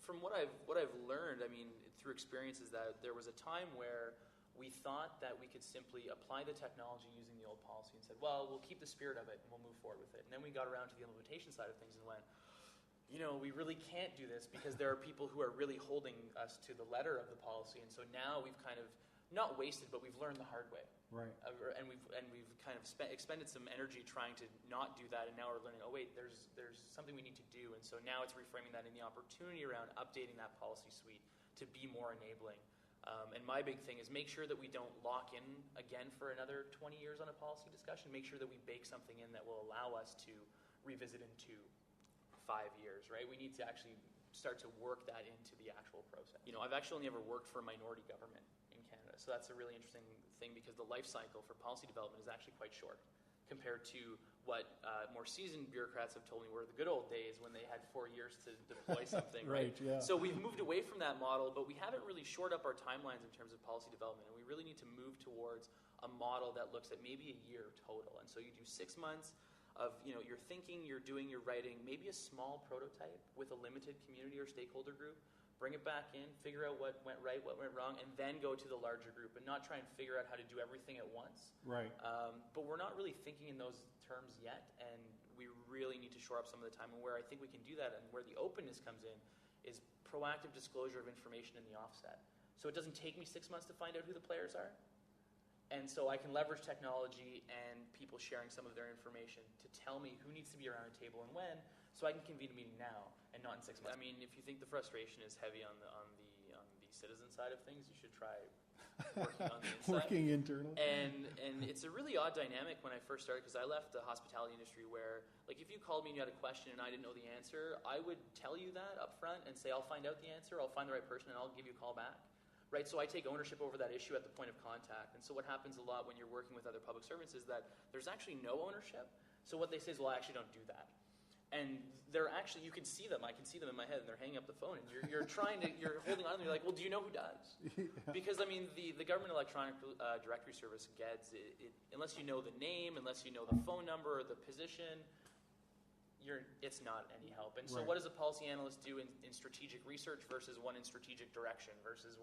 from what I've learned, I mean, through experience, is that there was a time where we thought that we could simply apply the technology using the old policy and said, well, we'll keep the spirit of it and we'll move forward with it. And then we got around to the implementation side of things and went, we really can't do this because there are people who are really holding us to the letter of the policy. And so now we've kind of not wasted, but we've learned the hard way. Right. And we've kind of expended some energy trying to not do that, and now we're learning, oh wait, there's something we need to do. And so now it's reframing that in the opportunity around updating that policy suite to be more enabling. And my big thing is make sure that we don't lock in again for another 20 years on a policy discussion. Make sure that we bake something in that will allow us to revisit in 5 years, right? We need to actually start to work that into the actual process. I've actually only ever worked for a minority government in Canada, so that's a really interesting thing because the life cycle for policy development is actually quite short compared to what more seasoned bureaucrats have told me were the good old days when they had 4 years to deploy something, right? Yeah. So we've moved away from that model, but we haven't really shored up our timelines in terms of policy development, and we really need to move towards a model that looks at maybe a year total. And so you do 6 months of, you're thinking, you're doing, you're writing, maybe a small prototype with a limited community or stakeholder group, bring it back in, figure out what went right, what went wrong, and then go to the larger group and not try and figure out how to do everything at once. Right. But we're not really thinking in those terms yet, and we really need to shore up some of the time. And where I think we can do that and where the openness comes in is proactive disclosure of information in the offset. So it doesn't take me 6 months to find out who the players are. And so I can leverage technology and people sharing some of their information to tell me who needs to be around a table and when, so I can convene a meeting now and not in 6 months. I mean, if you think the frustration is heavy on the citizen side of things, you should try working on the inside. Working internally. And it's a really odd dynamic when I first started, because I left the hospitality industry where, like, if you called me and you had a question and I didn't know the answer, I would tell you that up front and say, I'll find out the answer, I'll find the right person, and I'll give you a call back. Right, so I take ownership over that issue at the point of contact. And so what happens a lot when you're working with other public servants is that there's actually no ownership. So what they say is, well, I actually don't do that. And they're actually, you can see them, I can see them in my head, and they're hanging up the phone. And you're holding on to them, you're like, well, do you know who does? Yeah. Because, I mean, the Government Electronic Directory Service, GEDS, unless you know the name, unless you know the phone number or the position, it's not any help. And so right. What does a policy analyst do in strategic research versus one in strategic direction versus,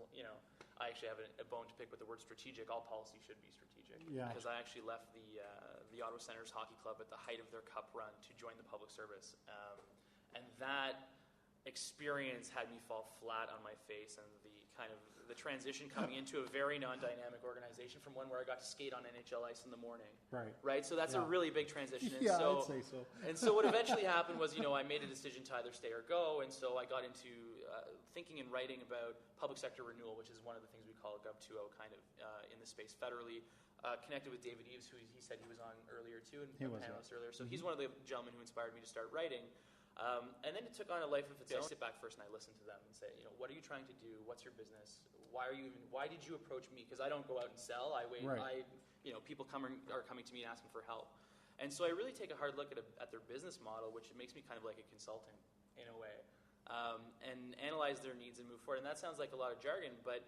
I actually have a bone to pick with the word strategic. All policy should be strategic. Yeah. Because I actually left the Ottawa Senators Hockey Club at the height of their cup run to join the public service. And that experience had me fall flat on my face, and the transition coming into a very non-dynamic organization from one where I got to skate on NHL ice in the morning. Right. So that's a really big transition. And I'd say so. And so what eventually happened was, I made a decision to either stay or go, and so I got into thinking and writing about public sector renewal, which is one of the things we call a Gov 2.0 in the space federally. Connected with David Eves, who he said he was on earlier too, and a panelist earlier. So he's one of the gentlemen who inspired me to start writing. And then it took on a life of its own. I sit back first and I listen to them and say, what are you trying to do? What's your business? Why did you approach me? Because I don't go out and sell. I wait. Right. People are coming to me and asking for help. And so I really take a hard look at their business model, which makes me kind of like a consultant in a way, and analyze their needs and move forward. And that sounds like a lot of jargon, but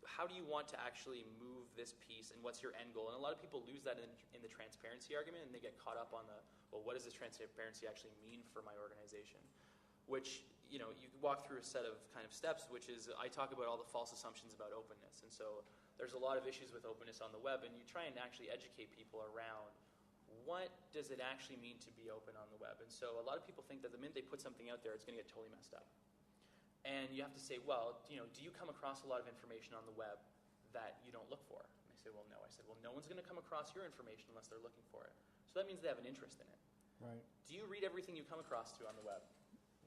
how do you want to actually move this piece, and what's your end goal? And a lot of people lose that in the transparency argument, and they get caught up on what does this transparency actually mean for my organization? Which, you walk through a set of kind of steps, which is I talk about all the false assumptions about openness. And so there's a lot of issues with openness on the web, and you try and actually educate people around what does it actually mean to be open on the web. And so a lot of people think that the minute they put something out there, it's going to get totally messed up. And you have to say, well, do you come across a lot of information on the web that you don't look for? And they say, well, no. I said, well, no one's going to come across your information unless they're looking for it. So that means they have an interest in it. Right. Do you read everything you come across to on the web?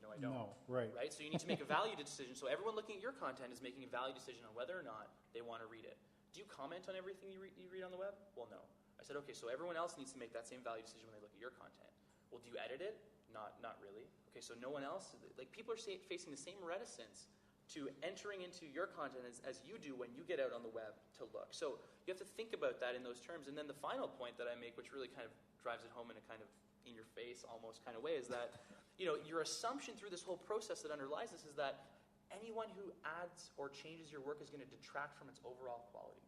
No, I don't. No, right. Right? So you need to make a value decision. So everyone looking at your content is making a value decision on whether or not they want to read it. Do you comment on everything you read on the web? Well, no. I said, okay, so everyone else needs to make that same value decision when they look at your content. Well, do you edit it? Not really. Okay, so no one else? Like, people are facing the same reticence to entering into your content as you do when you get out on the web to look. So you have to think about that in those terms. And then the final point that I make, which really kind of drives it home in a kind of in-your-face almost kind of way, is that your assumption through this whole process that underlies this is that anyone who adds or changes your work is going to detract from its overall quality.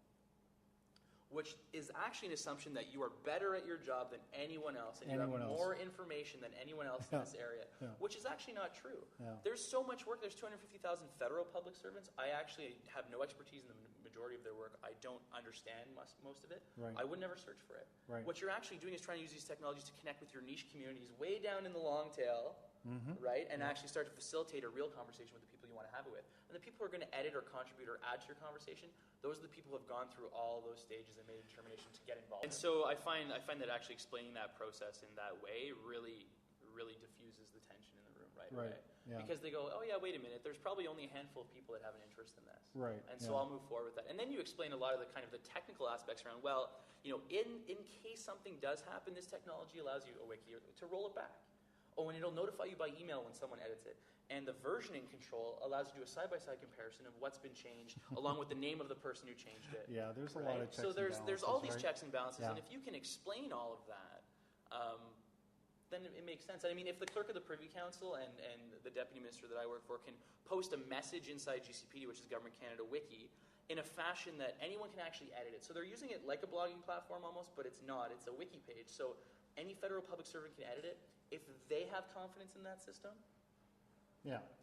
which is actually an assumption that you are better at your job than anyone else, and you have more information than anyone else in this area, which is actually not true. There's so much work. There's 250,000 federal public servants. I actually have no expertise in the majority of their work. I don't understand most of it. I would never search for it. What you're actually doing is trying to use these technologies to connect with your niche communities way down in the long tail, right, and actually start to facilitate a real conversation with the people you want to have it with. And the people who are going to edit or contribute or add to your conversation, those are the people who have gone through all those stages and made a determination to get involved. And so I find that actually explaining that process in that way really diffuses the tension in the room right away. Because they go, oh yeah, wait a minute, there's probably only a handful of people that have an interest in this. And so I'll move forward with that. And then you explain a lot of the kind of the technical aspects around, well, in case something does happen, this technology allows you, a wiki, to roll it back. Oh, and it'll notify you by email when someone edits it. And the versioning control allows you to do a side-by-side comparison of what's been changed, along with the name of the person who changed it. There's a lot of checks and balances. So there's all these checks and balances, Yeah. and if you can explain all of that, then it makes sense. I mean, if the clerk of the Privy Council and the deputy minister that I work for can post a message inside GCPD, which is Government Canada Wiki, in a fashion that anyone can actually edit it. So they're using it like a blogging platform almost, but it's not. It's a wiki page. So any federal public servant can edit it. If they have confidence in that system,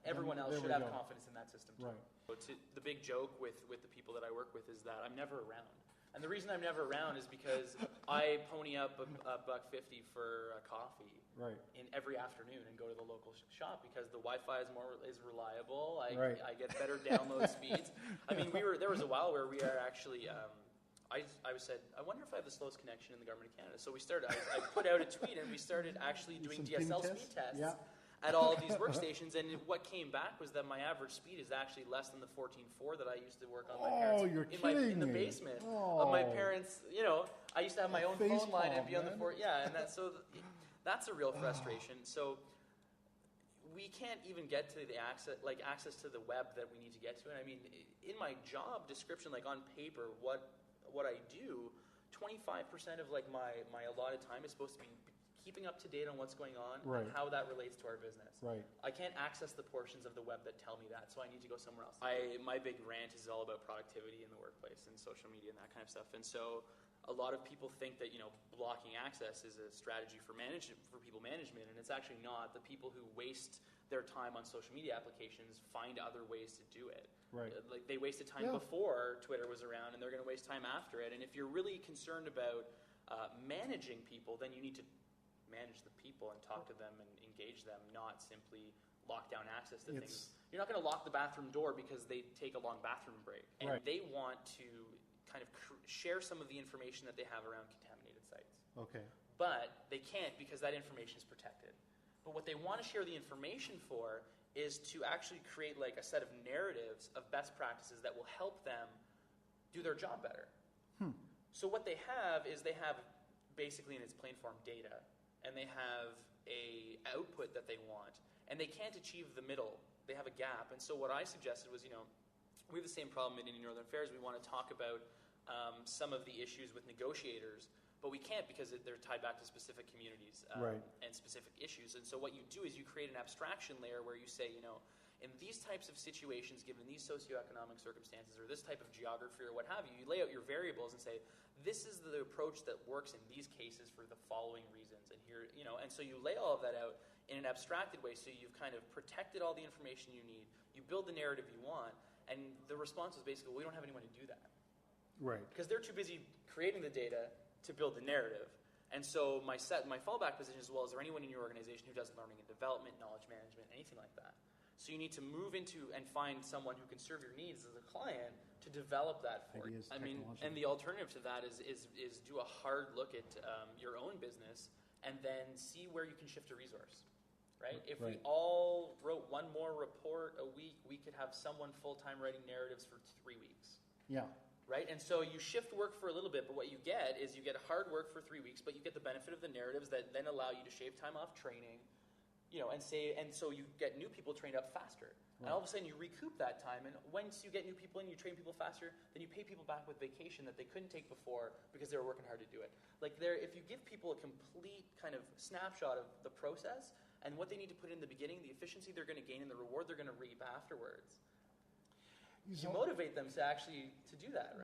everyone else should have confidence in that system too. The big joke with the people that I work with is that I'm never around. And the reason I'm never around is because I pony up $1.50 for a coffee in every afternoon and go to the local shop because the Wi-Fi is reliable. I get better download speeds. I mean, there was a while where we are actually. I said, I wonder if I have the slowest connection in the government of Canada. So we started. I put out a tweet and we started actually doing DSL speed tests. At all of these workstations, and what came back was that my average speed is actually less than the 14.4 that I used to work on my parents in the basement of my parents. I used to have my own phone line and be on the and that's a real frustration. So we can't even get to the access to the web that we need to get to. And I mean, in my job description, like on paper, what I do, 25% of my allotted time is supposed to be keeping up to date on what's going on and how that relates to our business. I can't access the portions of the web that tell me that, so I need to go somewhere else. My big rant is all about productivity in the workplace and social media and that kind of stuff. And so a lot of people think that blocking access is a strategy for people management, and it's actually not. The people who waste their time on social media applications find other ways to do it. Like they wasted time before Twitter was around, and they're going to waste time after it. And if you're really concerned about managing people, then you need to manage the people and talk to them and engage them, not simply lock down access to things. You're not going to lock the bathroom door because they take a long bathroom break. And they want to kind of share some of the information that they have around contaminated sites. But they can't because that information is protected. But what they want to share the information for is to actually create like a set of narratives of best practices that will help them do their job better. So what they have is they have basically in its plain form data, and they have a output that they want, and they can't achieve the middle. They have a gap. And so what I suggested was, we have the same problem in Indian Northern Affairs. We want to talk about some of the issues with negotiators, but we can't because they're tied back to specific communities and specific issues. And so what you do is you create an abstraction layer where you say, in these types of situations, given these socioeconomic circumstances or this type of geography or what have you, you lay out your variables and say, this is the approach that works in these cases for the following reasons. And here, and so you lay all of that out in an abstracted way, so you've kind of protected all the information you need, you build the narrative you want, and the response was basically, we don't have anyone to do that. Because they're too busy creating the data to build the narrative. And so my fallback position is, well, is there anyone in your organization who does learning and development, knowledge management, anything like that? So you need to move into and find someone who can serve your needs as a client to develop that for you. I mean, and the alternative to that is do a hard look at your own business and then see where you can shift a resource, right? If we all wrote one more report a week, we could have someone full-time writing narratives for 3 weeks. Right? And so you shift work for a little bit, but what you get is you get hard work for 3 weeks, but you get the benefit of the narratives that then allow you to shave time off training, and so you get new people trained up faster. And all of a sudden you recoup that time, and once you get new people in, you train people faster, then you pay people back with vacation that they couldn't take before because they were working hard to do it. If you give people a complete kind of snapshot of the process and what they need to put in the beginning, the efficiency they're going to gain and the reward they're going to reap afterwards, you motivate them to actually to do that, right?